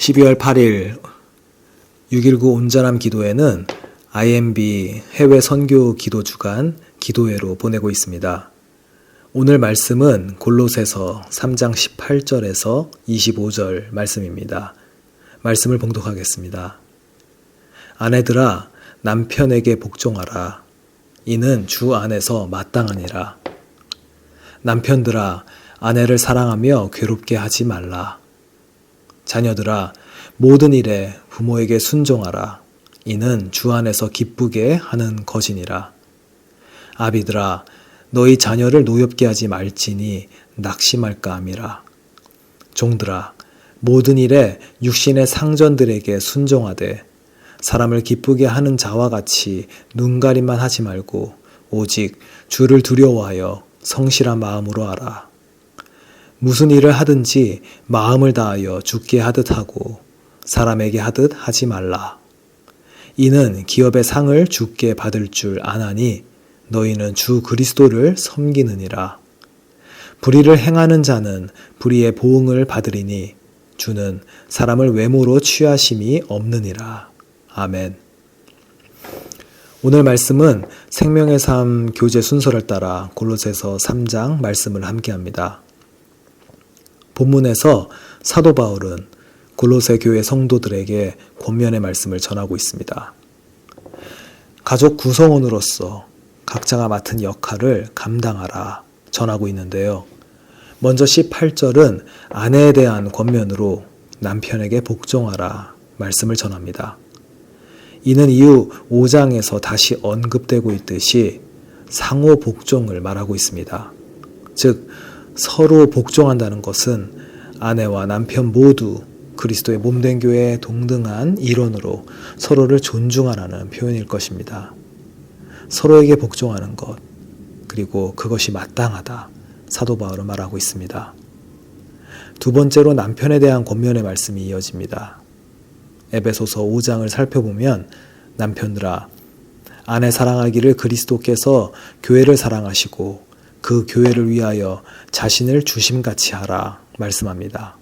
12월 8일 6.19 온전함 기도회는 IMB 해외 선교 기도 주간 기도회로 보내고 있습니다. 오늘 말씀은 골로새서 3장 18절에서 25절 말씀입니다. 말씀을 봉독하겠습니다. 아내들아 남편에게 복종하라. 이는 주 안에서 마땅하니라. 남편들아 아내를 사랑하며 괴롭게 하지 말라. 자녀들아 모든 일에 부모에게 순종하라. 이는 주 안에서 기쁘게 하는 것이니라. 아비들아 너희 자녀를 노엽게 하지 말지니 낙심할까 함이라. 종들아 모든 일에 육신의 상전들에게 순종하되 사람을 기쁘게 하는 자와 같이 눈가림만 하지 말고 오직 주를 두려워하여 성실한 마음으로 하라. 무슨 일을 하든지 마음을 다하여 주께 하듯 하고 사람에게 하듯 하지 말라. 이는 기업의 상을 주께 받을 줄 아나니 너희는 주 그리스도를 섬기느니라. 불의를 행하는 자는 불의의 보응을 받으리니 주는 사람을 외모로 취하심이 없느니라. 아멘. 오늘 말씀은 생명의 삶 교재 순서를 따라 골로새서 3장 말씀을 함께합니다. 본문에서 사도 바울은 골로새 교회 성도들에게 권면의 말씀을 전하고 있습니다. 가족 구성원으로서 각자가 맡은 역할을 감당하라 전하고 있는데요. 먼저 18절은 아내에 대한 권면으로 남편에게 복종하라 말씀을 전합니다. 이는 이후 5장에서 다시 언급되고 있듯이 상호 복종을 말하고 있습니다. 즉 서로 복종한다는 것은 아내와 남편 모두 그리스도의 몸된 교회의 동등한 일원으로 서로를 존중하라는 표현일 것입니다. 서로에게 복종하는 것, 그리고 그것이 마땅하다. 사도 바울은 말하고 있습니다. 두 번째로 남편에 대한 권면의 말씀이 이어집니다. 에베소서 5장을 살펴보면 남편들아 아내 사랑하기를 그리스도께서 교회를 사랑하시고 그 교회를 위하여 자신을 주심같이 하라 말씀합니다.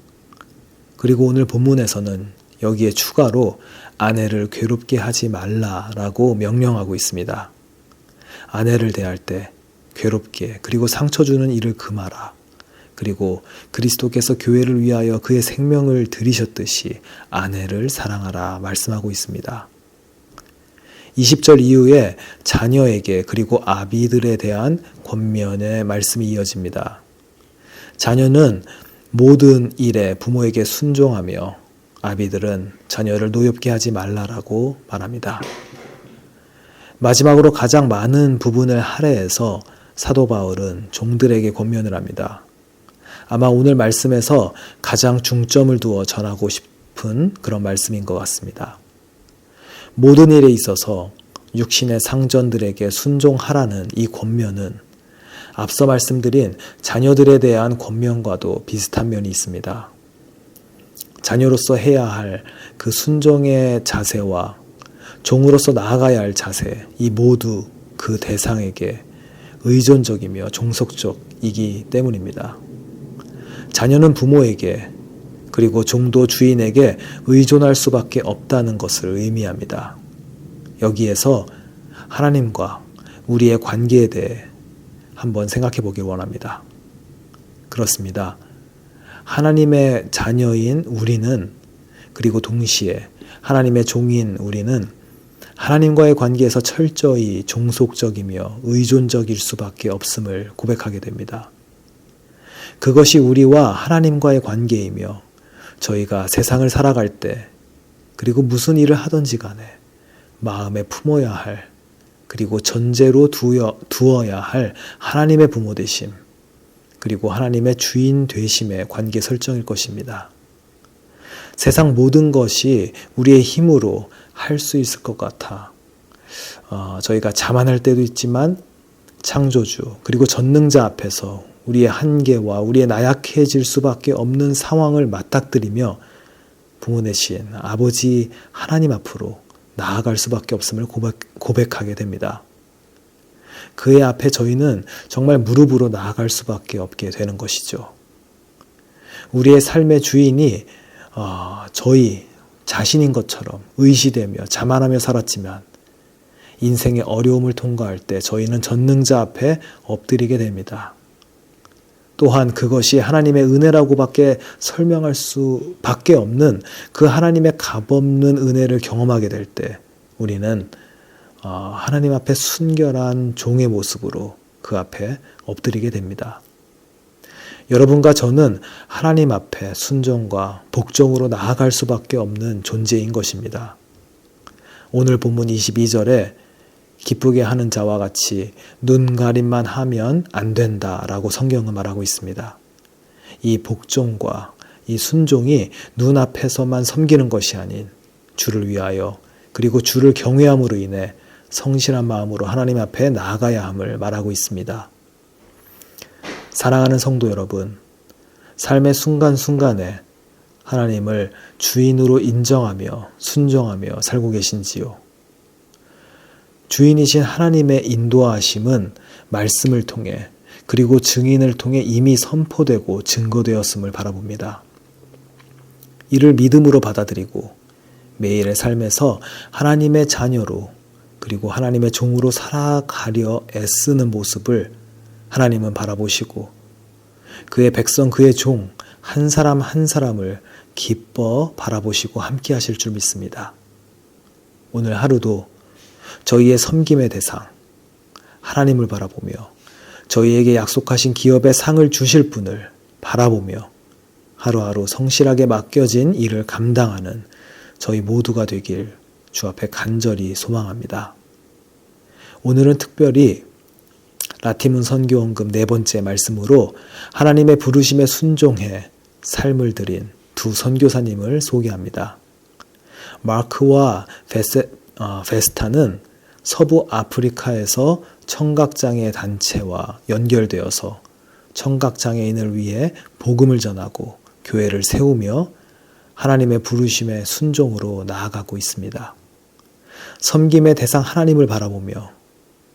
그리고 오늘 본문에서는 여기에 추가로 아내를 괴롭게 하지 말라라고 명령하고 있습니다. 아내를 대할 때 괴롭게 그리고 상처 주는 일을 금하라. 그리고 그리스도께서 교회를 위하여 그의 생명을 들이셨듯이 아내를 사랑하라 말씀하고 있습니다. 20절 이후에 자녀에게 그리고 아비들에 대한 권면의 말씀이 이어집니다. 자녀는 모든 일에 부모에게 순종하며 아비들은 자녀를 노엽게 하지 말라라고 말합니다. 마지막으로 가장 많은 부분을 할애해서 사도 바울은 종들에게 권면을 합니다. 아마 오늘 말씀에서 가장 중점을 두어 전하고 싶은 그런 말씀인 것 같습니다. 모든 일에 있어서 육신의 상전들에게 순종하라는 이 권면은 앞서 말씀드린 자녀들에 대한 권면과도 비슷한 면이 있습니다. 자녀로서 해야 할 그 순종의 자세와 종으로서 나아가야 할 자세, 이 모두 그 대상에게 의존적이며 종속적이기 때문입니다. 자녀는 부모에게 그리고 종도 주인에게 의존할 수밖에 없다는 것을 의미합니다. 여기에서 하나님과 우리의 관계에 대해 한번 생각해 보길 원합니다. 그렇습니다. 하나님의 자녀인 우리는 그리고 동시에 하나님의 종인 우리는 하나님과의 관계에서 철저히 종속적이며 의존적일 수밖에 없음을 고백하게 됩니다. 그것이 우리와 하나님과의 관계이며 저희가 세상을 살아갈 때 그리고 무슨 일을 하든지 간에 마음에 품어야 할 그리고 전제로 두어야 할 하나님의 부모 되심 그리고 하나님의 주인 되심의 관계 설정일 것입니다. 세상 모든 것이 우리의 힘으로 할 수 있을 것 같아 저희가 자만할 때도 있지만 창조주 그리고 전능자 앞에서 우리의 한계와 우리의 나약해질 수밖에 없는 상황을 맞닥뜨리며 부모 되신 아버지 하나님 앞으로 나아갈 수밖에 없음을 고백하게 됩니다. 그의 앞에 저희는 정말 무릎으로 나아갈 수밖에 없게 되는 것이죠. 우리의 삶의 주인이 저희 자신인 것처럼 의시되며 자만하며 살았지만 인생의 어려움을 통과할 때 저희는 전능자 앞에 엎드리게 됩니다. 또한 그것이 하나님의 은혜라고밖에 설명할 수밖에 없는 그 하나님의 값없는 은혜를 경험하게 될 때 우리는 하나님 앞에 순결한 종의 모습으로 그 앞에 엎드리게 됩니다. 여러분과 저는 하나님 앞에 순종과 복종으로 나아갈 수밖에 없는 존재인 것입니다. 오늘 본문 22절에 기쁘게 하는 자와 같이 눈가림만 하면 안 된다라고 성경은 말하고 있습니다. 이 복종과 이 순종이 눈앞에서만 섬기는 것이 아닌 주를 위하여 그리고 주를 경외함으로 인해 성실한 마음으로 하나님 앞에 나아가야 함을 말하고 있습니다. 사랑하는 성도 여러분, 삶의 순간순간에 하나님을 주인으로 인정하며 순종하며 살고 계신지요? 주인이신 하나님의 인도하심은 말씀을 통해 그리고 증인을 통해 이미 선포되고 증거되었음을 바라봅니다. 이를 믿음으로 받아들이고 매일의 삶에서 하나님의 자녀로 그리고 하나님의 종으로 살아가려 애쓰는 모습을 하나님은 바라보시고 그의 백성 그의 종 한 사람 한 사람을 기뻐 바라보시고 함께 하실 줄 믿습니다. 오늘 하루도 저희의 섬김의 대상 하나님을 바라보며 저희에게 약속하신 기업의 상을 주실 분을 바라보며 하루하루 성실하게 맡겨진 일을 감당하는 저희 모두가 되길 주 앞에 간절히 소망합니다. 오늘은 특별히 라티문 선교원금 4번째 말씀으로 하나님의 부르심에 순종해 삶을 드린 두 선교사님을 소개합니다. 마크와 베스타는 서부 아프리카에서 청각장애 단체와 연결되어서 청각장애인을 위해 복음을 전하고 교회를 세우며 하나님의 부르심의 순종으로 나아가고 있습니다. 섬김의 대상 하나님을 바라보며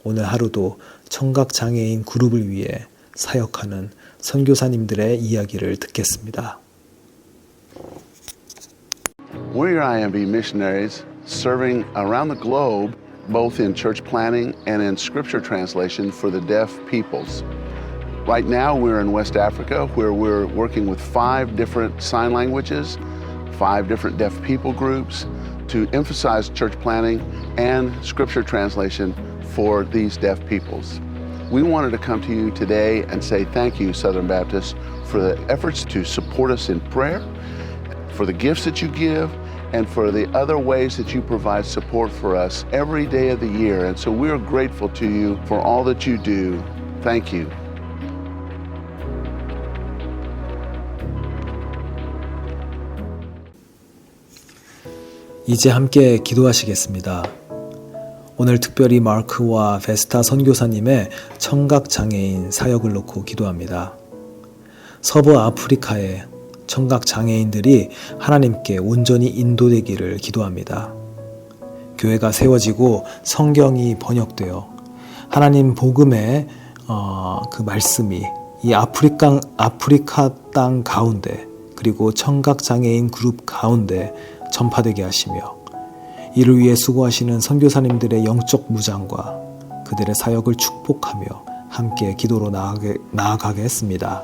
오늘 하루도 청각장애인 그룹을 위해 사역하는 선교사님들의 이야기를 듣겠습니다. We're IMB missionaries serving around the globe, both in church planting and in scripture translation for the deaf peoples. Right now, we're in West Africa, where we're working with 5 different sign languages, 5 different deaf people groups to emphasize church planting and scripture translation for these deaf peoples. We wanted to come to you today and say thank you, Southern Baptists, for the efforts to support us in prayer, for the gifts that you give, and for the other ways that you provide support for us every day of the year. And so we're grateful to you for all that you do. Thank you. 이제 함께 기도하시겠습니다. 오늘 특별히 마크와 베스타 선교사님의 청각장애인 사역을 놓고 기도합니다. 서부 아프리카의 청각장애인들이 하나님께 온전히 인도되기를 기도합니다. 교회가 세워지고 성경이 번역되어 하나님 복음의 그 말씀이 이 아프리카 땅 가운데 그리고 청각장애인 그룹 가운데 전파되게 하시며 이를 위해 수고하시는 선교사님들의 영적 무장과 그들의 사역을 축복하며 함께 기도로 나아가게 했습니다.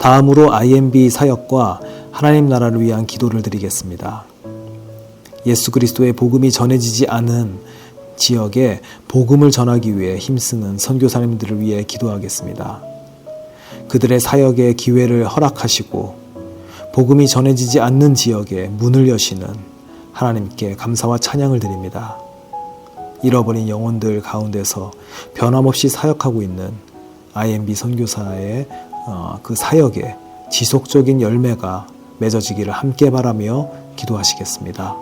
다음으로 IMB 사역과 하나님 나라를 위한 기도를 드리겠습니다. 예수 그리스도의 복음이 전해지지 않은 지역에 복음을 전하기 위해 힘쓰는 선교사님들을 위해 기도하겠습니다. 그들의 사역의 기회를 허락하시고 복음이 전해지지 않는 지역에 문을 여시는 하나님께 감사와 찬양을 드립니다. 잃어버린 영혼들 가운데서 변함없이 사역하고 있는 IMB 선교사의 그 사역에 지속적인 열매가 맺어지기를 함께 바라며 기도하시겠습니다.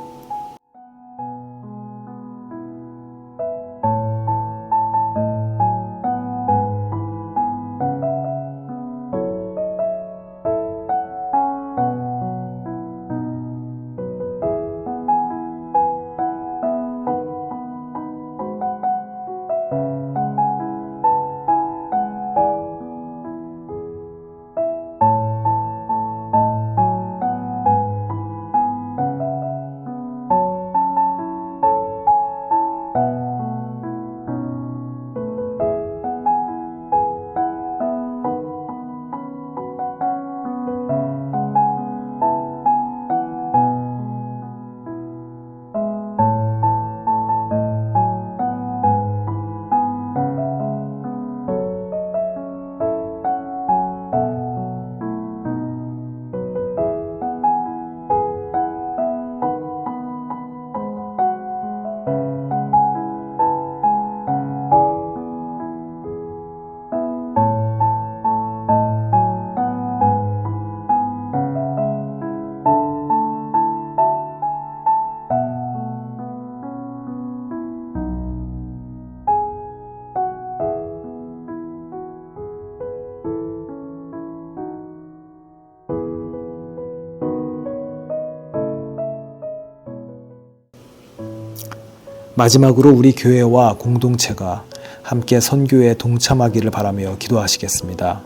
마지막으로 우리 교회와 공동체가 함께 선교에 동참하기를 바라며 기도하시겠습니다.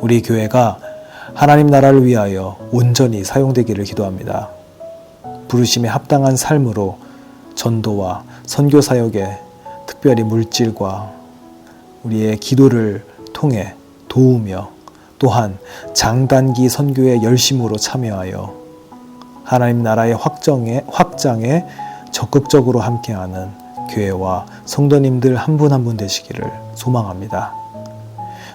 우리 교회가 하나님 나라를 위하여 온전히 사용되기를 기도합니다. 부르심에 합당한 삶으로 전도와 선교 사역에 특별히 물질과 우리의 기도를 통해 도우며 또한 장단기 선교의 열심으로 참여하여 하나님 나라의 확장에 적극적으로 함께하는 교회와 성도님들 한 분 한 분 되시기를 소망합니다.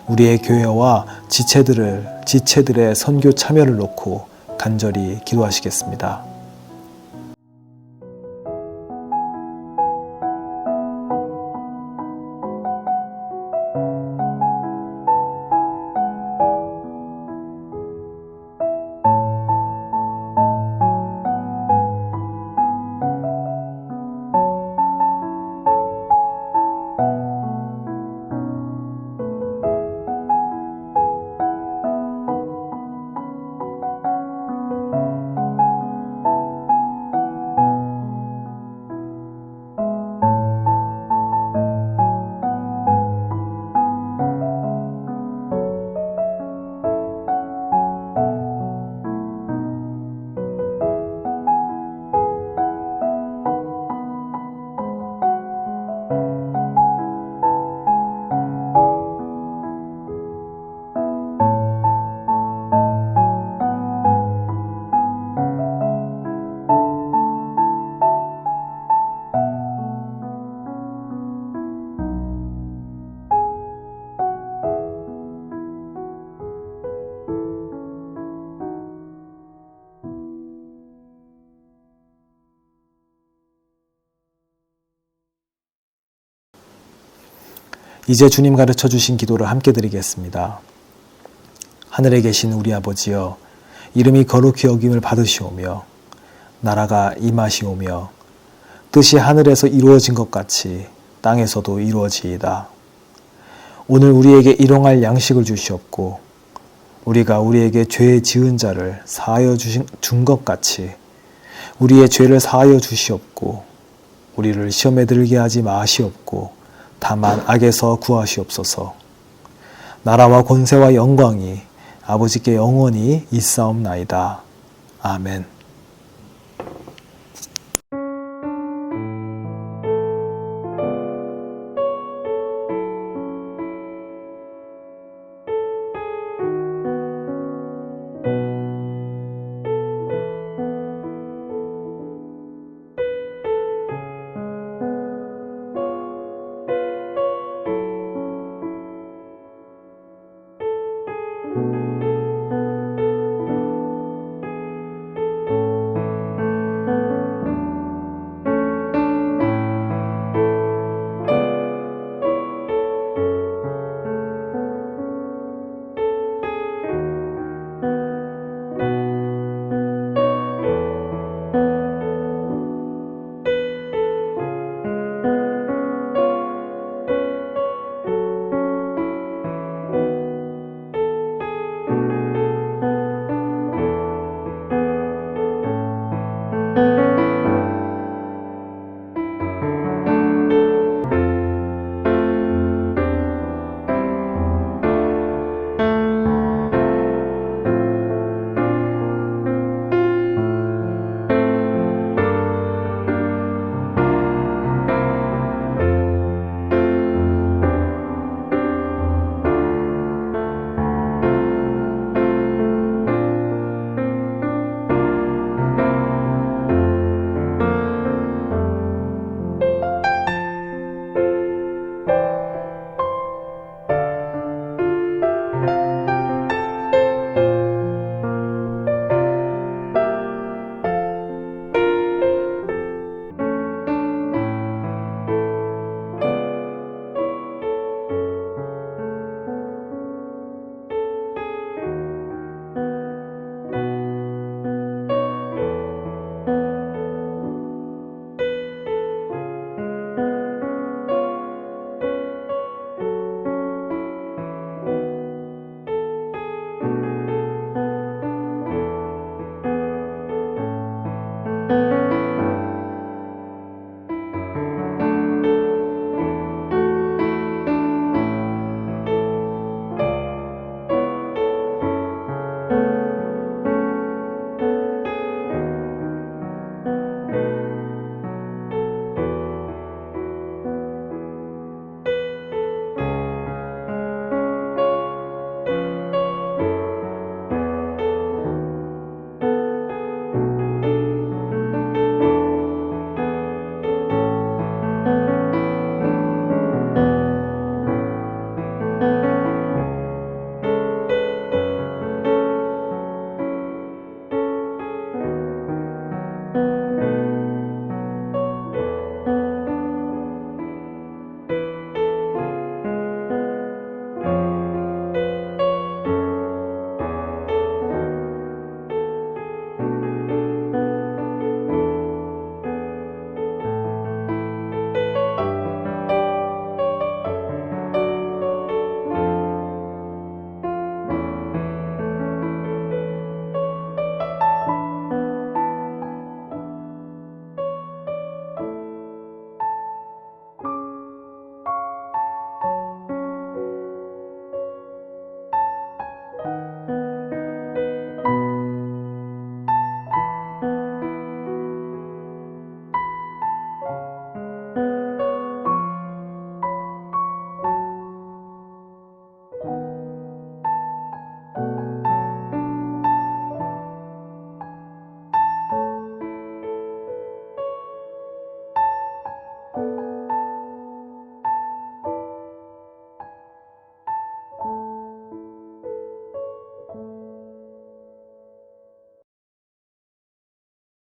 우리의 교회와 지체들의 선교 참여를 놓고 간절히 기도하시겠습니다. 이제 주님 가르쳐 주신 기도를 함께 드리겠습니다. 하늘에 계신 우리 아버지여, 이름이 거룩히 여김을 받으시오며 나라가 임하시오며 뜻이 하늘에서 이루어진 것 같이 땅에서도 이루어지이다. 오늘 우리에게 일용할 양식을 주시옵고 우리가 우리에게 죄 지은 자를 사하여 준 것 같이 우리의 죄를 사하여 주시옵고 우리를 시험에 들게 하지 마시옵고 다만 악에서 구하시옵소서. 나라와 권세와 영광이 아버지께 영원히 있사옵나이다. 아멘.